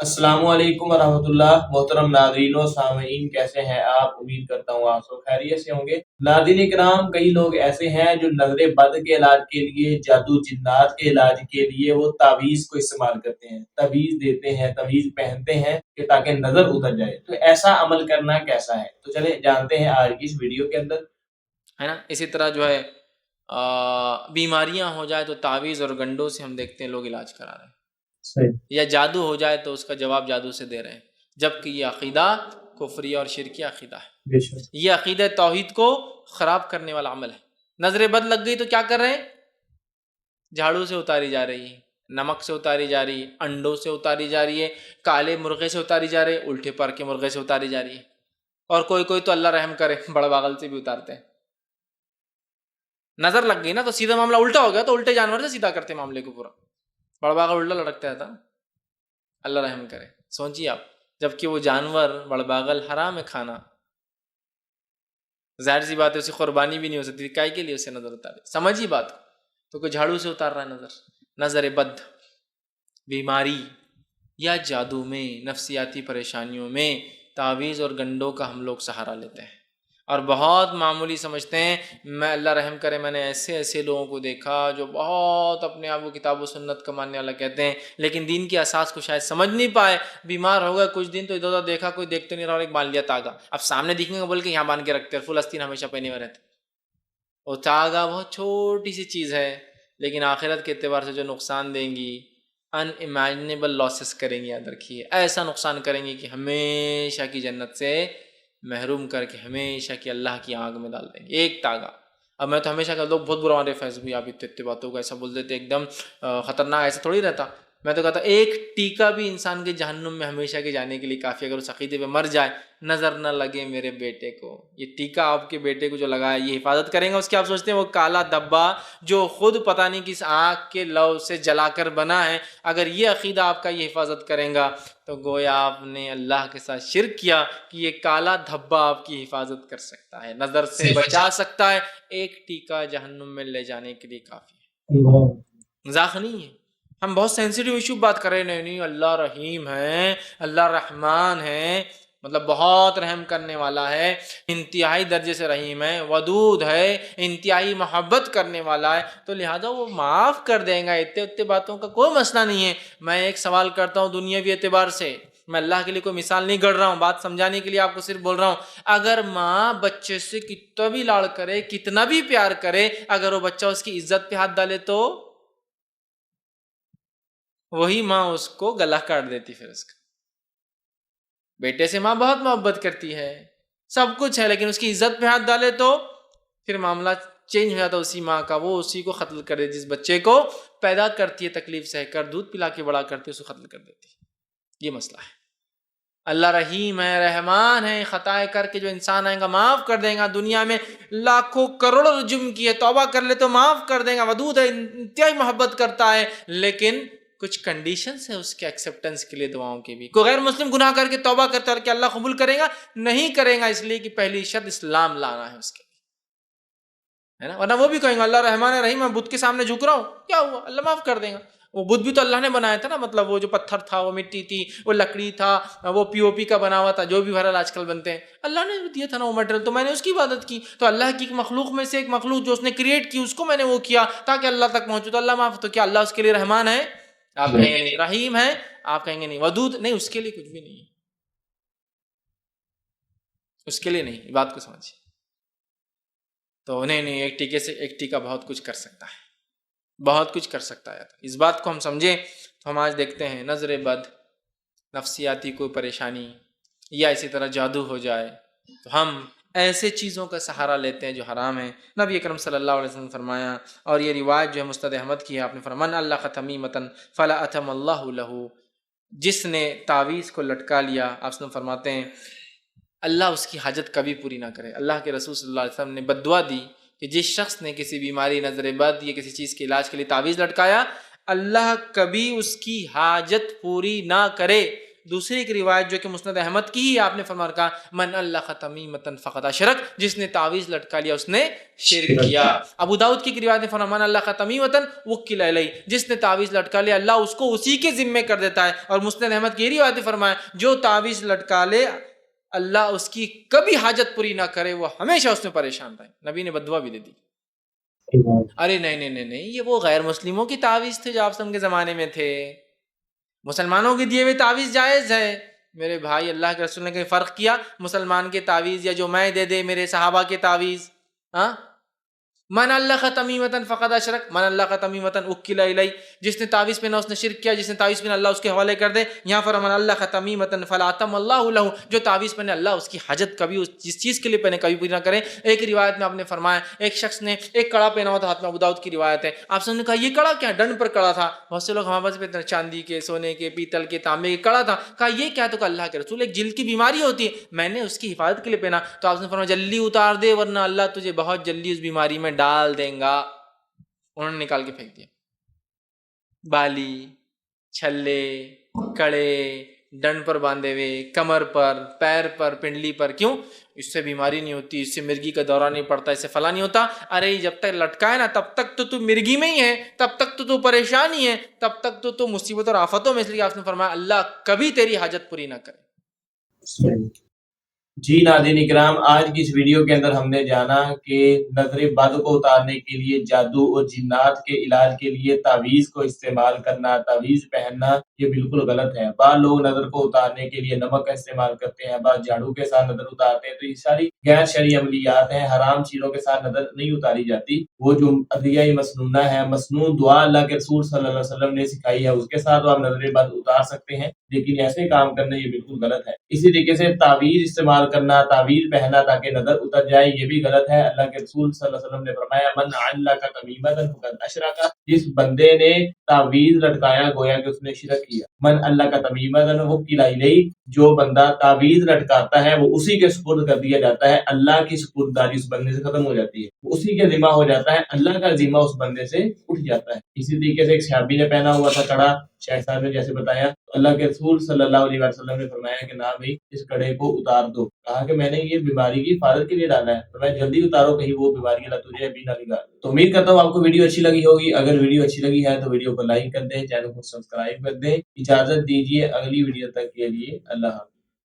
السلام علیکم ورحمۃ اللہ، محترم ناظرین و سامعین، کیسے ہیں آپ؟ امید کرتا ہوں آپ سب خیریت سے ہوں گے۔ ناظرین کرام، کئی لوگ ایسے ہیں جو نظر بد کے علاج کے لیے، جادو جنات کے علاج کے لیے وہ تعویذ کو استعمال کرتے ہیں، تعویذ دیتے ہیں، تعویذ پہنتے ہیں کہ تاکہ نظر اتر جائے۔ تو ایسا عمل کرنا کیسا ہے؟ تو چلیں جانتے ہیں آج کی اس ویڈیو کے اندر، ہے نا۔ اسی طرح جو ہے بیماریاں ہو جائے تو تعویذ اور گنڈوں سے ہم دیکھتے ہیں لوگ علاج کرا رہے ہیں، صحیح، یا جادو ہو جائے تو اس کا جواب جادو سے دے رہے ہیں، جبکہ یہ عقیدہ کفری اور شرکی عقیدہ ہے۔ بے شک، یہ عقیدہ توحید کو خراب کرنے والا عمل ہے۔ نظر بد لگ گئی تو کیا کر رہے ہیں؟ جھاڑو سے اتاری جا رہی ہے، نمک سے اتاری جا رہی ہے، انڈوں سے اتاری جا رہی ہے، کالے مرغے سے اتاری جا رہی ہے، الٹے پر کے مرغے سے اتاری جا رہی ہے، اور کوئی تو اللہ رحم کرے بڑا باغل سے بھی اتارتے ہیں۔ نظر لگ گئی نا تو سیدھا معاملہ الٹا ہو گیا، تو الٹے جانور سے سیدھا کرتے معاملے کو پورا، بڑا باغل الٹا لڑکتا ہے تھا، اللہ رحم کرے۔ سوچیے آپ، جبکہ وہ جانور بڑا باغل حرام ہے کھانا، ظاہر سی بات ہے اسے قربانی بھی نہیں ہو سکتی، کائے کے لیے اسے نظر اتاری؟ سمجھیے بات کو۔ تو کوئی جھاڑو سے اتار رہا ہے نظر بد، بیماری یا جادو میں، نفسیاتی پریشانیوں میں تعویذ اور گنڈوں کا ہم لوگ سہارا لیتے ہیں اور بہت معمولی سمجھتے ہیں۔ میں اللہ رحم کرے، میں نے ایسے لوگوں کو دیکھا جو بہت اپنے آپ کو کتاب و سنت کا ماننے والا کہتے ہیں، لیکن دین کی اساس کو شاید سمجھ نہیں پائے۔ بیمار ہو گئے کچھ دن تو ادھر ادھر دیکھا، کوئی دیکھتے نہیں رہا اور ایک باندھ لیا تاگا، اب سامنے دکھیں گے بول کے یہاں باندھ کے رکھتے ہیں، فلسطین ہمیشہ پہنے ہوئے رہتے، اور تاگا بہت چھوٹی سی چیز ہے لیکن آخرت کے اعتبار سے جو نقصان دیں گی، ان امیجنیبل لاسز کریں گی، یاد رکھیے، ایسا نقصان کریں گی کہ ہمیشہ کی جنت سے محروم کر کے ہمیشہ کی اللہ کی آگ میں ڈال دیں گے۔ ایک تاگا، اب میں تو ہمیشہ کہ لوگ بہت برا ہمارے فیض بھی، آپ اتنے باتوں کو ایسا بول دیتے، ایک دم خطرناک، ایسا تھوڑی رہتا۔ میں تو کہتا ایک ٹیکا بھی انسان کے جہنم میں ہمیشہ کے جانے کے لیے کافی، اگر اس عقیدے پہ مر جائے، نظر نہ لگے میرے بیٹے کو۔ یہ ٹیکا آپ کے بیٹے کو جو لگایا یہ حفاظت کریں گا اس کی؟ آپ سوچتے ہیں وہ کالا دھبا جو خود پتہ نہیں کس آنکھ کے لو سے جلا کر بنا ہے، اگر یہ عقیدہ آپ کا یہ حفاظت کریں گا تو گویا آپ نے اللہ کے ساتھ شرک کیا کہ یہ کالا دھبا آپ کی حفاظت کر سکتا ہے، نظر سے بچا سکتا ہے۔ ایک ٹیکا جہنم میں لے جانے کے لیے کافی ہے، مذاق نہیں ہے۔ ہم بہت سینسیٹیو ایشو بات کر رہے ہیں، نہیں اللہ رحیم ہے، اللہ رحمان ہے، مطلب بہت رحم کرنے والا ہے، انتہائی درجے سے رحیم ہے، ودود ہے، انتہائی محبت کرنے والا ہے، تو لہذا وہ معاف کر دیں گا۔ اتنے باتوں کا کوئی مسئلہ نہیں ہے۔ میں ایک سوال کرتا ہوں دنیاوی اعتبار سے، میں اللہ کے لیے کوئی مثال نہیں گڑھ رہا ہوں، بات سمجھانے کے لیے آپ کو صرف بول رہا ہوں۔ اگر ماں بچے سے کتنا بھی لاڑ کرے، کتنا بھی پیار کرے، اگر وہ بچہ اس کی عزت پہ ہاتھ ڈالے تو وہی ماں اس کو گلا کاٹ دیتی۔ پھر اس کا بیٹے سے ماں بہت محبت کرتی ہے، سب کچھ ہے، لیکن اس کی عزت پہ ہاتھ ڈالے تو پھر معاملہ چینج ہو جاتا اسی ماں کا، وہ اسی کو قتل کر دیتی، جس بچے کو پیدا کرتی ہے تکلیف سہ کر، دودھ پلا کے بڑا کرتی ہے، اس کو قتل کر دیتی ہے۔ یہ مسئلہ ہے۔ اللہ رحیم ہے، رحمان ہے، خطائیں کر کے جو انسان آئے گا معاف کر دیں گا۔ دنیا میں لاکھوں کروڑوں جرم کیے، توبہ کر لے تو معاف کر دیں گا، ودود ہے، انتہائی محبت کرتا ہے، لیکن کچھ کنڈیشنز ہیں اس کے ایکسیپٹنس کے لیے، دعاؤں کے بھی۔ کوئی غیر مسلم گناہ کر کے توبہ کرتا ہے کہ اللہ قبول کرے گا؟ نہیں کرے گا، اس لیے کہ پہلی شرط اسلام لانا ہے اس کے لیے، ہے نا، ورنہ وہ بھی کہیں گا اللہ رحمان رحیم، میں بدھ کے سامنے جھک رہا ہوں، کیا ہوا، اللہ معاف کر دے گا۔ وہ بدھ بھی تو اللہ نے بنایا تھا نا، مطلب وہ جو پتھر تھا، وہ مٹی تھی، وہ لکڑی تھا، وہ پی او پی کا بنا ہوا تھا، جو بھی بہرحال آج کل بنتے ہیں، اللہ نے دیا تھا نا وہ مٹیریل، تو میں نے اس کی عبادت کی۔ تو اللہ کی مخلوق میں سے ایک مخلوق جو اس نے کریٹ کی، اس کو میں نے وہ کیا تاکہ اللہ تک پہنچو، تو اللہ معاف۔ تو کیا اللہ اس کے لیے رحمان ہے؟ آپ کہیں گے نہیں۔ رحیم ہے؟ آپ کہیں گے نہیں۔ ودود نہیں، اس کے لیے کچھ بھی نہیں ہے، اس کے لیے نہیں۔ بات کو سمجھیے۔ تو نہیں، ایک ٹیکے سے ایک ٹیکا بہت کچھ کر سکتا ہے، بہت کچھ کر سکتا ہے۔ اس بات کو ہم سمجھیں تو ہم آج دیکھتے ہیں نظر بد، نفسیاتی کوئی پریشانی، یا اسی طرح جادو ہو جائے تو ہم ایسے چیزوں کا سہارا لیتے ہیں جو حرام ہیں۔ نبی اکرم صلی اللہ علیہ وسلم نے فرمایا، اور یہ روایت جو ہے مستد احمد کی ہے، آپ نے فرمایا من اللہ تمیمۃ فلا اتم اللہ لہ، جس نے تعویذ کو لٹکا لیا، آپ نے فرماتے ہیں اللہ اس کی حاجت کبھی پوری نہ کرے۔ اللہ کے رسول صلی اللہ علیہ وسلم نے بد دعا دی کہ جس شخص نے کسی بیماری، نظر بد یا کسی چیز کے علاج کے لیے تعویذ لٹکایا، اللہ کبھی اس کی حاجت پوری نہ کرے۔ دوسری ایک روایت جو کہ مسند احمد کی ہی، آپ نے فرما کہا من اللہ تمیمۃ فقد اشرک، جس نے تعویذ لٹکا لیا اس نے شرک کیا۔ ابو داؤد کی ایک روایت میں فرمایا من اللہ تمیمۃ وکل الیہ، جس نے تعویذ لٹکا لیا اللہ اس کو اسی کے ذمے کر دیتا ہے۔ اور مسند احمد کی روایت میں فرمایا جو تعویذ لٹکا لے اللہ اس کی کبھی حاجت پوری نہ کرے، وہ ہمیشہ اس میں پریشان رہے۔ نبی نے بددعا بھی دے دی۔ ارے نہیں، یہ وہ غیر مسلموں کی تعویذ تھے جو آپ کے زمانے میں تھے، مسلمانوں کے دیے ہوئے تعویذ جائز ہے۔ میرے بھائی اللہ کے رسول نے کہیں فرق کیا مسلمان کے تعویذ یا جو میں دے میرے صحابہ کے تعویذ؟ من اللہ تمیمۃ فقد اشرک، من اللہ تمیمۃ وکل الیہ، جس نے تعویذ پہنا اس نے شرک کیا، جس نے تعویذ پہنا اللہ اس کے حوالے کر دے۔ یہاں پر من اللہ تمیمۃ فلا اتم اللہ لہ، جو تعویذ پہنے اللہ اس کی حاجت کبھی جس چیز کے لیے پہنے کبھی پوری نہ کرے۔ ایک روایت میں آپ نے فرمایا ایک شخص نے ایک کڑا پہنا ہوا تھا ہاتھ میں، ابو داؤد کی روایت ہے، آپ نے کہا یہ کڑا کیا؟ ڈنڈ پر کڑا تھا۔ بہت سے لوگ ہمارے پاس پہنتے ہیں چاندی کے، سونے کے، پیتل کے، تانبے کے، کڑا تھا۔ کہا یہ کیا؟ تو کہا اللہ کے رسول ایک جلد کی بیماری ہوتی ہے، میں نے اس کی حفاظت کے لیے پہنا۔ تو آپ نے فرمایا جلدی اتار دے ورنہ اللہ تجھے بہت جلدی اس بیماری میں ڈال دیں گا۔ انہوں نے نکال کے پھینک دیا۔ بالی، چھلے، کڑے ڈنڈ پر باندھے ہوئے، کمر پر، پیر پر، پنڈلی پر، کیوں؟ اس سے بیماری نہیں ہوتی، اس سے مرگی کا دورہ نہیں پڑتا، اس سے فلاں نہیں ہوتا۔ ارے جب تک لٹکا ہے نا تب تک تو مرگی میں ہی ہے، تب تک تو پریشان ہی ہے، تب تک تو مصیبت اور آفتوں میں، اس لیے آپ نے فرمایا اللہ کبھی تیری حاجت پوری نہ کرے۔ جی ناظرین اکرام، آج کی اس ویڈیو کے اندر ہم نے جانا کہ نظر بد کو اتارنے کے لیے جادو اور جنات کے علاج کے لیے تعویذ کو استعمال کرنا، تعویذ پہننا یہ بالکل غلط ہے۔ بعض لوگ نظر کو اتارنے کے لیے نمک کا استعمال کرتے ہیں، بعض جھاڑو کے ساتھ نظر اتارتے ہیں، تو یہ ساری غیر شرعی عملیات ہیں، حرام چیزوں کے ساتھ نظر نہیں اتاری جاتی۔ وہ جو ادویہ مسنونہ ہے، مسنون دعا اللہ کے رسول صلی اللہ علیہ وسلم نے سکھائی ہے، اس کے ساتھ آپ نظر بد اتار سکتے ہیں، لیکن ایسے کام کرنا یہ بالکل غلط ہے۔ اسی طریقے سے تعویذ استعمال کرنا، تعویذ پہننا تاکہ نظر اتر جائے، یہ بھی غلط ہے۔ اللہ کے رسول صلی اللہ علیہ وسلم نے فرمایا من علق تمیمۃ فقد اشرک، جس بندے نے تعویذ لٹکایا گویا کہ اس نے شرک کیا۔ من علق تمیمۃ وکل الیہ، جو بندہ تعویذ لٹکاتا ہے وہ اسی کے سپرد کر دیا جاتا ہے، اللہ کی سپرداری اس بندے سے ختم ہو جاتی ہے، وہ اسی کے ذمہ ہو جاتا ہے، اللہ کا ذمہ اس بندے سے اٹھ جاتا ہے۔ اسی طریقے سے ایک صحابی نے پہنا ہوا تھا کڑا، شیخ صاحب نے جیسے بتایا، اللہ کے رسول صلی اللہ علیہ وسلم نے فرمایا کہ نہ بھائی اس کڑے کو اتار دو۔ کہا کہ میں نے یہ بیماری کی حفاظت کے لیے ڈالا ہے، فرمایا جلدی اتارو کہیں وہ بیماری اللہ تجھے ابھی نہ لگا۔ تو امید کرتا ہوں آپ کو ویڈیو اچھی لگی ہوگی، اگر ویڈیو اچھی لگی ہے تو ویڈیو کو لائک کر دیں، چینل کو سبسکرائب کر دیں۔ اجازت دیجیے اگلی ویڈیو تک کے لیے اللہ حافظ۔